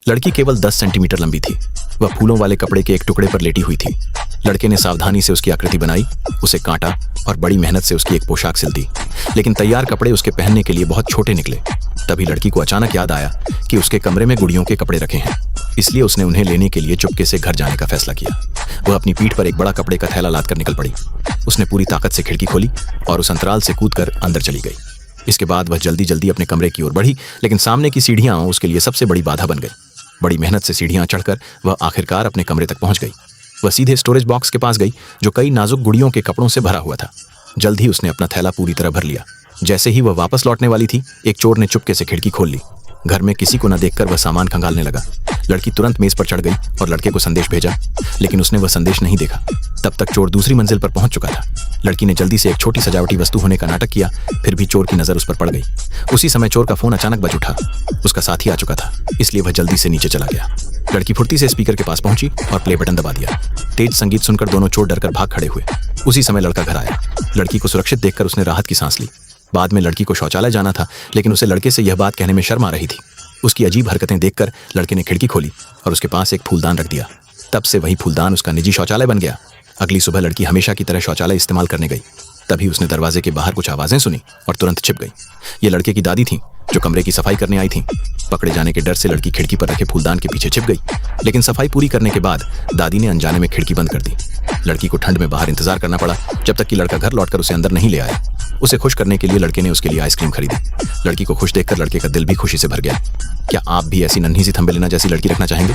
लड़की केवल 10 सेंटीमीटर लंबी थी। वह फूलों वाले कपड़े के एक टुकड़े पर लेटी हुई थी। लड़के ने सावधानी से उसकी आकृति बनाई, उसे काटा और बड़ी मेहनत से उसकी एक पोशाक सिल दी, लेकिन तैयार कपड़े उसके पहनने के लिए बहुत छोटे निकले। तभी लड़की को अचानक याद आया कि उसके कमरे में गुड़ियों के कपड़े रखे हैं, इसलिए उसने उन्हें लेने के लिए चुपके से घर जाने का फैसला किया। वह अपनी पीठ पर एक बड़ा कपड़े का थैला लादकर निकल पड़ी। उसने पूरी ताकत से खिड़की खोली और उस अंतराल से कूदकर अंदर चली गई। इसके बाद वह जल्दी जल्दी अपने कमरे की ओर बढ़ी, लेकिन सामने की सीढ़ियां उसके लिए सबसे बड़ी बाधा बन गई। बड़ी मेहनत से सीढ़ियां चढ़कर वह आखिरकार अपने कमरे तक पहुंच गई। वह सीधे स्टोरेज बॉक्स के पास गई, जो कई नाजुक गुड़ियों के कपड़ों से भरा हुआ था। जल्द ही उसने अपना थैला पूरी तरह भर लिया। जैसे ही वह वापस लौटने वाली थी, एक चोर ने चुपके से खिड़की खोल ली। घर में किसी को न देखकर वह सामान खंगालने लगा। लड़की तुरंत मेज पर चढ़ गई और लड़के को संदेश भेजा, लेकिन उसने वह संदेश नहीं देखा। तब तक चोर दूसरी मंजिल पर पहुंच चुका था। लड़की ने जल्दी से एक छोटी सजावटी वस्तु होने का नाटक किया, फिर भी चोर की नजर उस पर पड़ गई। उसी समय चोर का फोन अचानक बज उठा। उसका साथी आ चुका था, इसलिए वह जल्दी से नीचे चला गया। लड़की फुर्ती से स्पीकर के पास पहुंची और प्ले बटन दबा दिया। तेज संगीत सुनकर दोनों चोर डरकर भाग खड़े हुए। उसी समय लड़का घर आया। लड़की को सुरक्षित देखकर उसने राहत की सांस ली। बाद में लड़की को शौचालय जाना था, लेकिन उसे लड़के से यह बात कहने में शर्म आ रही थी। उसकी अजीब हरकतें देखकर लड़के ने खिड़की खोली और उसके पास एक फूलदान रख दिया। तब से वही फूलदान उसका निजी शौचालय बन गया। अगली सुबह लड़की हमेशा की तरह शौचालय इस्तेमाल करने गई। तभी उसने दरवाजे के बाहर कुछ आवाजें सुनी और तुरंत छिप गई। ये लड़के की दादी थी, जो कमरे की सफाई करने आई थी। पकड़े जाने के डर से लड़की खिड़की पर रखे फूलदान के पीछे छिप गई, लेकिन सफाई पूरी करने के बाद दादी ने अनजाने में खिड़की बंद कर दी। लड़की को ठंड में बाहर इंतजार करना पड़ा, जब तक कि लड़का घर लौटकर उसे अंदर नहीं ले आया। उसे खुश करने के लिए लड़के ने उसके लिए आइसक्रीम खरीदी। लड़की को खुश देखकर लड़के का दिल भी खुशी से भर गया। क्या आप भी ऐसी नन्ही सी थंबेलिना जैसी लड़की रखना चाहेंगे?